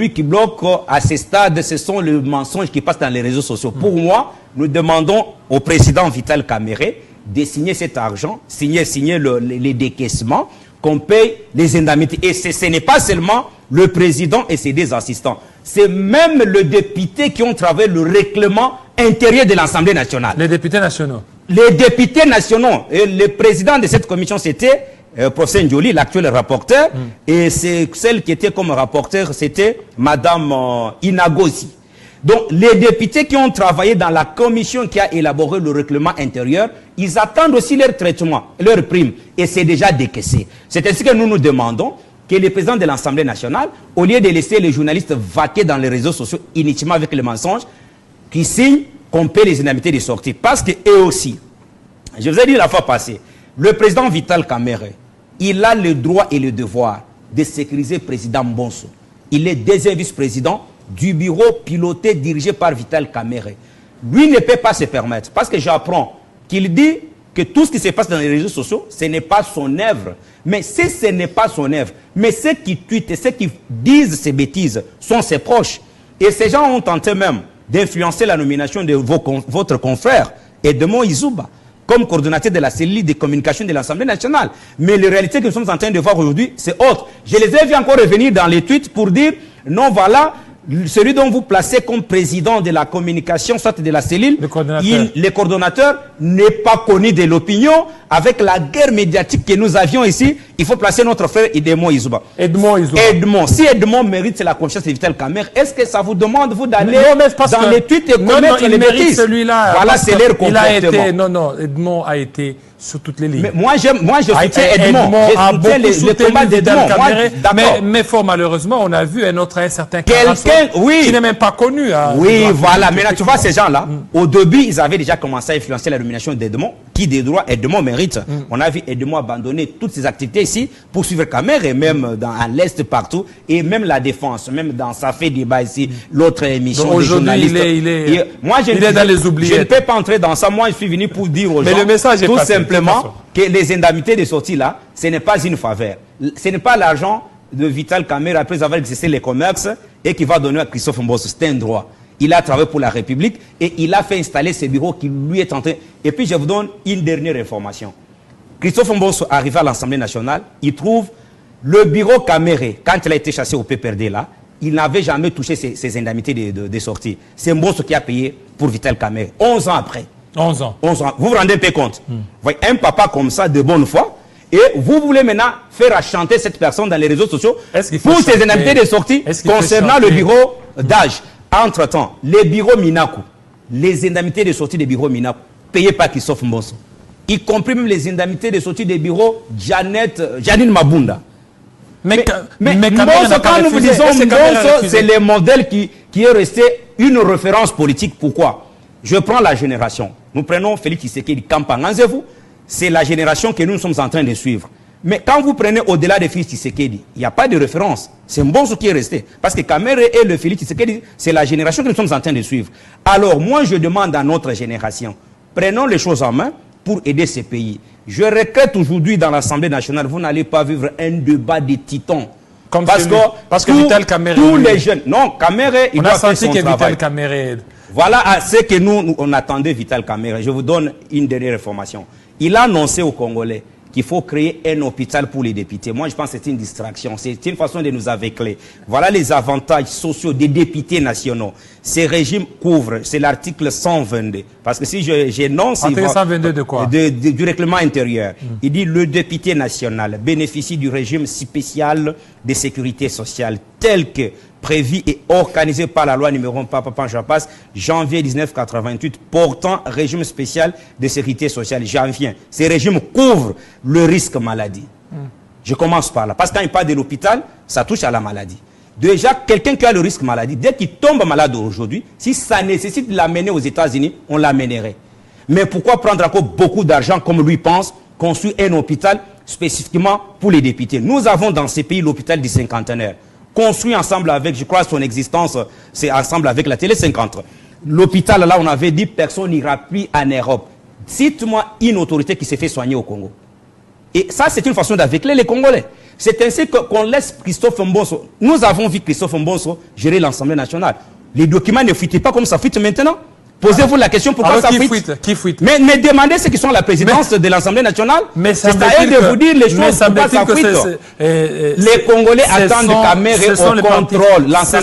aujourd'hui qui bloque à ce stade, ce sont les mensonges qui passent dans les réseaux sociaux. Pour moi, nous demandons au président Vital Kamerhe de signer cet argent, signer les décaissements, qu'on paye les indemnités. Et ce n'est pas seulement le président et ses deux assistants. C'est même le député qui ont travaillé le règlement intérieur de l'Assemblée nationale. Les députés nationaux. Les députés nationaux. Et le président de cette commission, c'était professeur Ndioli, l'actuel rapporteur. Et c'est celle qui était comme rapporteur, c'était Madame Inagosi. Donc, les députés qui ont travaillé dans la commission qui a élaboré le règlement intérieur, ils attendent aussi leur traitement, leur prime. Et c'est déjà décaissé. C'est ainsi que nous nous demandons que le président de l'Assemblée nationale, au lieu de laisser les journalistes vaquer dans les réseaux sociaux inutilement avec les mensonges, qui signent qu'on paie les indemnités de sortie. Parce que eux aussi, je vous ai dit la fois passée, le président Vital Kamerhe, il a le droit et le devoir de sécuriser le président Mbonso. Il est deuxième vice-président du bureau piloté, dirigé par Vital Kamerhe. Lui ne peut pas se permettre, parce que j'apprends qu'il dit que tout ce qui se passe dans les réseaux sociaux, ce n'est pas son œuvre. Mais si ce n'est pas son œuvre, mais ceux qui tweetent et ceux qui disent ces bêtises sont ses proches. Et ces gens ont tenté même d'influencer la nomination de votre confrère, Edmond Izouba, comme coordonnateur de la cellule de communication de l'Assemblée nationale. Mais la réalité que nous sommes en train de voir aujourd'hui, c'est autre. Je les ai vus encore revenir dans les tweets pour dire, non, voilà, celui dont vous placez comme président de la communication, soit de la cellule, le coordonnateur n'est pas connu de l'opinion. Avec la guerre médiatique que nous avions ici, il faut placer notre frère Edmond Izouba. Edmond. Si Edmond mérite la confiance de Vital Kamerhe, est-ce que ça vous demande, vous, d'aller dans les tweets et commettre les bêtises? Celui-là. Voilà, c'est leur comportement. Non, Edmond a été sur toutes les lignes. Mais moi, je soutiens Edmond. Je soutiens le combat d'Edmond. Mais fort malheureusement, on a vu un certain quelqu'un, oui, qui n'est même pas connu. Oui, voilà. Mais là, tu vois, ces gens-là, au début, ils avaient déjà commencé à influencer la nomination d'Edmond, qui des droits Edmond mérite. On a vu Edmond abandonner toutes ses activités ici pour suivre Kamerhe, et même à l'Est partout, et même la défense, même dans sa fait débat ici, l'autre émission des journalistes. Moi, je est dans les oubliettes. Je ne peux pas entrer dans ça. Moi, je suis venu pour dire aux gens, le message est tout simplement, que les indemnités de sortie là, ce n'est pas une faveur. Ce n'est pas l'argent de Vital Kamerhe après avoir exercé les commerces et qui va donner à Christophe Mbosso. C'est un droit. Il a travaillé pour la République et il a fait installer ses bureaux qui lui est en train. Et puis je vous donne une dernière information. Christophe Mbosso arrivé à l'Assemblée nationale, il trouve le bureau Kamerhe, quand il a été chassé au PPRD là, il n'avait jamais touché ses indemnités de sortie. C'est Mbosso qui a payé pour Vital Kamerhe. 11 ans après. 11 ans. Vous vous rendez un peu compte. Voyez, un papa comme ça, de bonne foi, et vous voulez maintenant faire chanter cette personne dans les réseaux sociaux pour ses indemnités de sortie concernant le bureau d'âge. Entre-temps, les bureaux Minaku, les indemnités de sortie des bureaux Minaku, payées par Christophe Mbosso, y compris même les indemnités de sortie des bureaux Janine Mabunda. Mais Mbosso, quand nous vous disons Mbosso, c'est le modèle qui est resté une référence politique. Pourquoi? Je prends la génération. Nous prenons Félix Tshisekedi, Kampanganzevu. C'est la génération que nous sommes en train de suivre. Mais quand vous prenez au-delà de Félix Tshisekedi, il n'y a pas de référence. C'est Mbosso qui est resté. Parce que Kamerhe et le Félix Tshisekedi, c'est la génération que nous sommes en train de suivre. Alors moi, je demande à notre génération, prenons les choses en main pour aider ces pays. Je regrette aujourd'hui dans l'Assemblée nationale, vous n'allez pas vivre un débat de titans. Parce que Vital Kamerhe... Tous les jeunes... Non, Kamerhe, il doit faire son travail. Voilà ce que nous on attendait Vital Kamerhe. Je vous donne une dernière information. Il a annoncé aux Congolais qu'il faut créer un hôpital pour les députés. Moi, je pense que c'est une distraction. C'est une façon de nous aveugler. Voilà les avantages sociaux des députés nationaux. Ces régimes couvrent, c'est l'article 122. Parce que si j'énonce... Article 122 de quoi? Du règlement intérieur. Il dit le député national bénéficie du régime spécial de sécurité sociale tel que prévu et organisé par la loi numéro 1 janvier 1988 portant régime spécial de sécurité sociale. J'en viens. Ces régimes couvrent le risque maladie. Je commence par là. Parce que quand il parle de l'hôpital, ça touche à la maladie. Déjà, quelqu'un qui a le risque maladie, dès qu'il tombe malade aujourd'hui, si ça nécessite de l'amener aux États-Unis, on l'amènerait. Mais pourquoi prendre encore beaucoup d'argent, comme lui pense, construire un hôpital spécifiquement pour les députés? Nous avons dans ces pays l'hôpital du cinquantenaire, construit ensemble avec, je crois, son existence, c'est ensemble avec la Télé 50. L'hôpital, là, on avait dit, personne n'ira plus en Europe. Cite-moi une autorité qui s'est fait soigner au Congo. Et ça, c'est une façon d'aveugler les Congolais. C'est ainsi qu'on laisse Christophe Mbosso. Nous avons vu Christophe Mbosso gérer l'Assemblée nationale. Les documents ne fuitaient pas comme ça fuite maintenant. Posez-vous la question pourquoi alors ça fuite. Qui fuite? Mais demandez ceux qui sont à la présidence de l'Assemblée nationale. C'est à eux de vous dire les choses pourquoi ça fuite. Les Congolais attendent Kamer au contrôle.